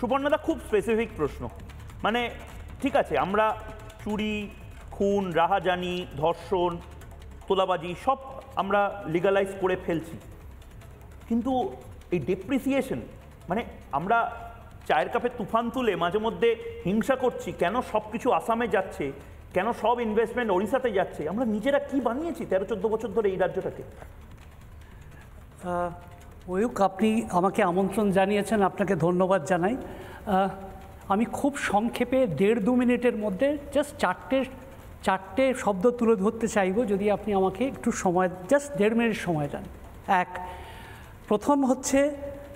সুপর্ণদা, খুব স্পেসিফিক প্রশ্ন, মানে ঠিক আছে আমরা চুরি, খুন, রাহাজানি, ধর্ষণ, তোলাবাজি সব আমরা লিগালাইজ করে ফেলছি, কিন্তু এই ডেপ্রিসিয়েশন, মানে আমরা চায়ের কাপে তুফান তুলে মাঝে মধ্যে হিংসা করছি কেন সব কিছু আসামে যাচ্ছে, কেন সব ইনভেস্টমেন্ট ওড়িশাতে যাচ্ছে, আমরা নিজেরা কি বানিয়েছি 13-14 বছর ধরে এই রাজ্যটাকে? ওয়ুক, আপনি আমাকে আমন্ত্রণ জানিয়েছেন, আপনাকে ধন্যবাদ জানাই। আমি খুব সংক্ষেপে 1.5-2 মিনিটের মধ্যে জাস্ট চারটে শব্দ তুলে ধরতে চাইব, যদি আপনি আমাকে একটু সময়, জাস্ট 1.5 মিনিট সময় দেন। প্রথম হচ্ছে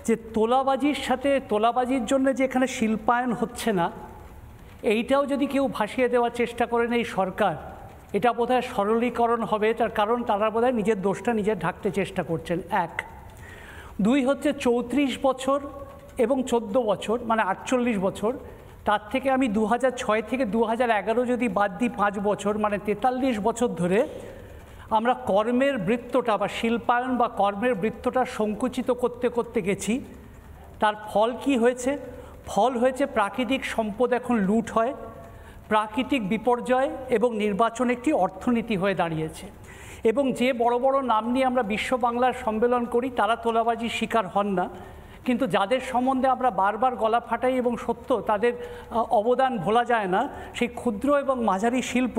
যে তোলাবাজির সাথে, তোলাবাজির জন্য যে এখানে শিল্পায়ন হচ্ছে না, এইটাও যদি কেউ ভাসিয়ে দেওয়ার চেষ্টা করেন এই সরকার, এটা বোধহয় সরলীকরণ হবে, তার কারণ তারা বোধহয় নিজের দোষটা নিজের ঢাকতে চেষ্টা করছেন। 2 হচ্ছে 34 বছর এবং 14 বছর মানে 48 বছর, তার থেকে আমি 2006 থেকে 2011 যদি বাদ দিই 5 বছর মানে 43 বছর ধরে আমরা কর্মের বৃত্তটা বা শিল্পায়ন বা কর্মের বৃত্তটা সংকুচিত করতে করতে গেছি। তার ফল কি হয়েছে? ফল হয়েছে প্রাকৃতিক সম্পদ এখন লুট হয়, প্রাকৃতিক বিপর্যয় এবং নির্বাচন একটি অর্থনীতি হয়ে দাঁড়িয়েছে। এবং যে বড় বড় নাম নিয়ে আমরা বিশ্ব বাংলার সম্মেলন করি তারা তোলাবাজির শিকার হন না, কিন্তু যাদের সম্বন্ধে আমরা বারবার গলা ফাটাই এবং সত্য তাদের অবদান ভোলা যায় না, সেই ক্ষুদ্র এবং মাঝারি শিল্প,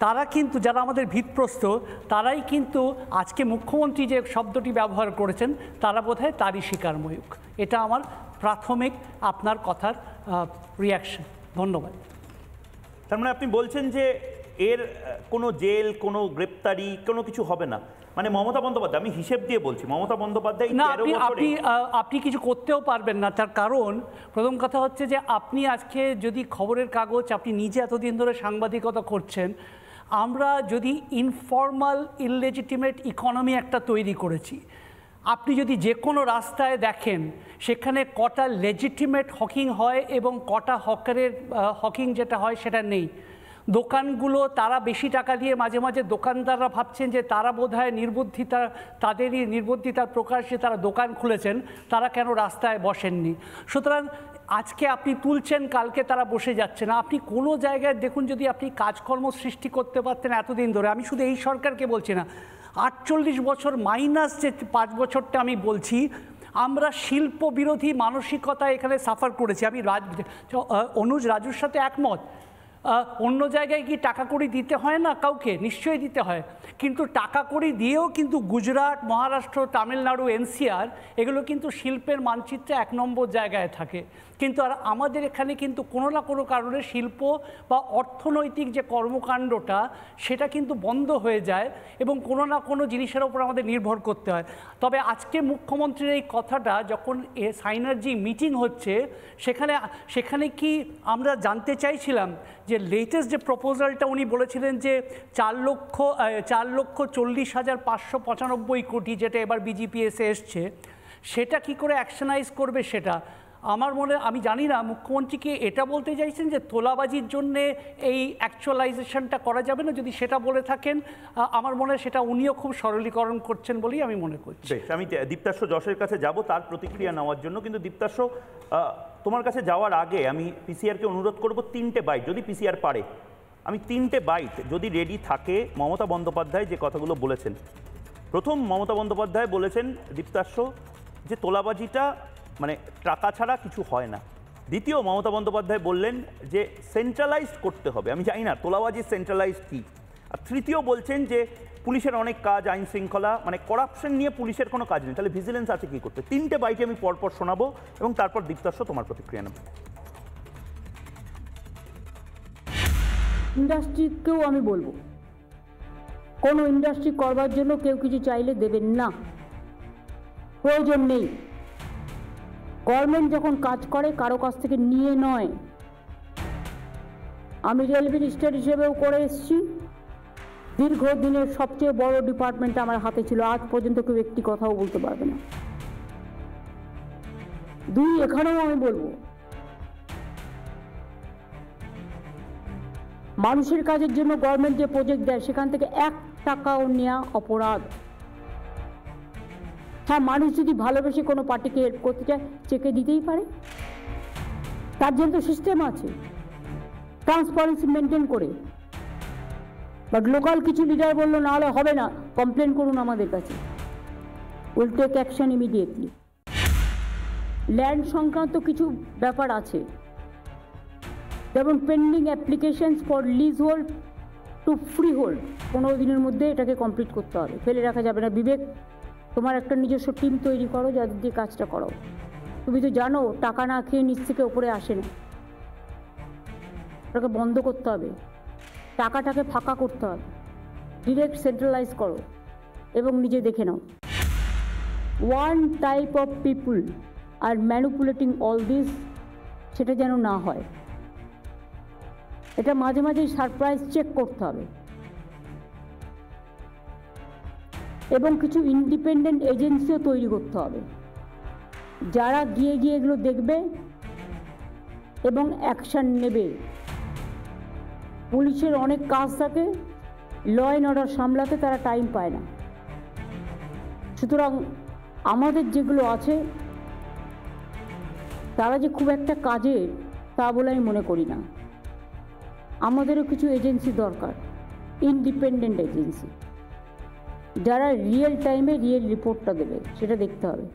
তারা কিন্তু, যারা আমাদের ভিতপ্রস্তর, তারাই কিন্তু আজকে মুখ্যমন্ত্রী যে শব্দটি ব্যবহার করেছেন তারা বোধহয় তারই শিকার। ময়ূক, এটা আমার প্রাথমিক আপনার কথার রিয়াকশন। ধন্যবাদ। তার মানে আপনি বলছেন যে এর কোনো জেল, কোনো গ্রেপ্তারি, কোনো কিছু হবে না, মানে মমতা বন্দ্যোপাধ্যায়, আমি হিসেব দিয়ে বলছি, মমতা বন্দ্যোপাধ্যায় না, আপনি কিছু করতেও পারবেন না। তার কারণ প্রথম কথা হচ্ছে যে আপনি আজকে যদি খবরের কাগজ, আপনি নিজে এতদিন ধরে সাংবাদিকতা করছেন, আমরা যদি ইনফর্মাল ইললেজিটিমেট ইকোনমি একটা তৈরি করেছি। আপনি যদি যে কোনো রাস্তায় দেখেন সেখানে কটা লেজিটিমেট হকিং হয় এবং কটা হকারের হকিং যেটা হয় সেটা নেই। দোকানগুলো তারা বেশি টাকা দিয়ে, মাঝে মাঝে দোকানদাররা ভাবছেন যে তারা বোধহয় নির্বুদ্ধিতা, তাদেরই নির্বুদ্ধিতার প্রকাশ যে তারা দোকান খুলেছেন, তারা কেন রাস্তায় বসেননি। সুতরাং আজকে আপনি তুলছেন, কালকে তারা বসে যাচ্ছে না। আপনি কোনো জায়গায় দেখুন, যদি আপনি কাজকর্ম সৃষ্টি করতে পারতেন এতদিন ধরে, আমি শুধু এই সরকারকে বলছি না, 48 বছর মাইনাস যে 5 বছরটা আমি বলছি, আমরা শিল্প বিরোধী মানসিকতা এখানে সাফার করেছি। আমি অনুজ রাজুর সাথে একমত। অন্য জায়গায় কি টাকা কড়ি দিতে হয় না কাউকে? নিশ্চয়ই দিতে হয়, কিন্তু টাকা কড়ি দিয়েও কিন্তু গুজরাট, মহারাষ্ট্র, তামিলনাড়ু, এনসিআর এগুলো কিন্তু শিল্পের মানচিত্রে 1 নম্বর জায়গায় থাকে। কিন্তু আর আমাদের এখানে কিন্তু কোনো না কোনো কারণে শিল্প বা অর্থনৈতিক যে কর্মকাণ্ডটা সেটা কিন্তু বন্ধ হয়ে যায় এবং কোনো না কোনো জিনিসের ওপর আমাদের নির্ভর করতে হয়। তবে আজকে মুখ্যমন্ত্রীর এই কথাটা যখন সাইনার্জি মিটিং হচ্ছে, সেখানে কি আমরা জানতে চাইছিলাম যে লেটেস্ট যে প্রপোজালটা উনি বলেছিলেন যে 4,40,595 কোটি, যেটা এবার বিজিপিএসে এসছে, সেটা কি করে অ্যাকশনাইজ করবে সেটা আমার মনে, আমি জানি না মুখ্যমন্ত্রী কি এটা বলতে চাইছেন যে তোলাবাজির জন্যে এই অ্যাকচুয়ালাইজেশনটা করা যাবে না। যদি সেটা বলে থাকেন, আমার মনে হয় সেটা উনিও খুব সরলীকরণ করছেন বলেই আমি মনে করছি। আমি দীপ্তাশ্ব যশের কাছে যাব তার প্রতিক্রিয়া নেওয়ার জন্য, কিন্তু দীপ্তাশ্ব, তোমার কাছে যাওয়ার আগে আমি পিসিআরকে অনুরোধ করব 3টে বাইট, যদি পিসিআর পারে, আমি 3টে বাইট যদি রেডি থাকে মমতা বন্দ্যোপাধ্যায় যে কথাগুলো বলেছেন। প্রথম, মমতা বন্দ্যোপাধ্যায় বলেছেন দীপ্তাশ্ব যে তোলাবাজিটা মানে টাকা ছাড়া কিছু হয় না। দ্বিতীয়, মমতা বন্দ্যোপাধ্যায় বললেন যে সেন্ট্রালাইজড করতে হবে। আমি জানি না তোলাবাজির সেন্ট্রালাইজড কী। আর তৃতীয় বলছেন যে পুলিশের অনেক কাজ, আইন শৃঙ্খলা, মানে করাপশন নিয়ে পুলিশের কোনো কাজ নেই, তাহলে ভিজিলেন্স আছে কী করতে। 3টে বাইটে আমি পরপর শোনাবো এবং তারপর দীপ্তাশ্ব তোমার প্রতিক্রিয়া নেব। ইন্ডাস্ট্রিকেও আমি বলবো, কোনো ইন্ডাস্ট্রি করবার জন্য কেউ কিছু চাইলে দেবেন না, প্রয়োজন নেই। গভর্নমেন্ট যখন কাজ করে কারো কাছ থেকে নিয়ে নয়। আমি রেল মিনিস্টার হিসেবেও করে এসেছি, দীর্ঘদিনের সবচেয়ে বড় ডিপার্টমেন্ট আমার হাতে ছিল, আজ পর্যন্ত কেউ একটি কথাও বলতে পারবে না। 2, এখানেও আমি বলবো, মানুষের কাজের জন্য গভর্নমেন্ট যে প্রজেক্ট দেয় সেখান থেকে 1 টাকাও নেওয়া অপরাধ। হ্যাঁ, মানুষ যদি ভালোবেসে কোনো পার্টিকে হেল্প করতে চায় চেকে দিতেই পারে, তার জন্য তো সিস্টেম আছে, ট্রান্সপারেন্সি মেনটেন করে। বাট লোকাল কিছু লিডার বললো না হলে হবে না, কমপ্লেন করুন আমাদের কাছে, will take action immediately. Land সংক্রান্ত কিছু ব্যাপার আছে, যেমন pending applications for lease hold to free hold, 15 দিনের মধ্যে এটাকে কমপ্লিট করতে হবে, ফেলে রাখা যাবে না। বিবেক, তোমার একটা নিজস্ব টিম তৈরি করো, যাদের দিয়ে কাজটা করো। তুমি তো জানো টাকা না খেয়ে নিচ থেকে ওপরে আসে না, ওটাকে বন্ধ করতে হবে, টাকাটাকে ফাঁকা করতে হবে, ডিরেক্ট সেন্ট্রালাইজ করো এবং নিজে দেখে নাও। One type of people are manipulating all this, সেটা যেন না হয়। এটা মাঝে মাঝে সারপ্রাইজ চেক করতে হবে এবং কিছু ইন্ডিপেন্ডেন্ট এজেন্সিও তৈরি করতে হবে, যারা গিয়ে গিয়ে এগুলো দেখবে এবং অ্যাকশন নেবে। পুলিশের অনেক কাজ থাকে, ল অ্যান্ড অর্ডার সামলাতে তারা টাইম পায় না। সুতরাং আমাদের যেগুলো আছে তারা যে খুব একটা কাজের তা বলে আমি মনে করি না। আমাদেরও কিছু এজেন্সি দরকার, ইন্ডিপেন্ডেন্ট এজেন্সি, যারা রিয়েল টাইমে রিয়েল রিপোর্টটা দেবে, সেটা দেখতে হবে।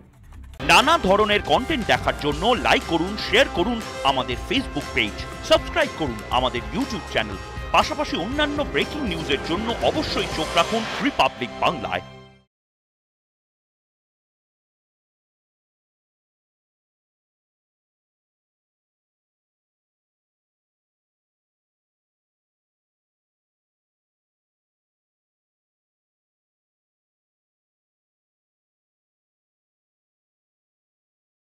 নানা ধরনের কন্টেন্ট দেখার জন্য লাইক করুন, শেয়ার করুন আমাদের ফেসবুক পেজ, সাবস্ক্রাইব করুন আমাদের ইউটিউব চ্যানেল। পাশাপাশি অন্যান্য ব্রেকিং নিউজের জন্য অবশ্যই চোখ রাখুন রিপাবলিক বাংলায়।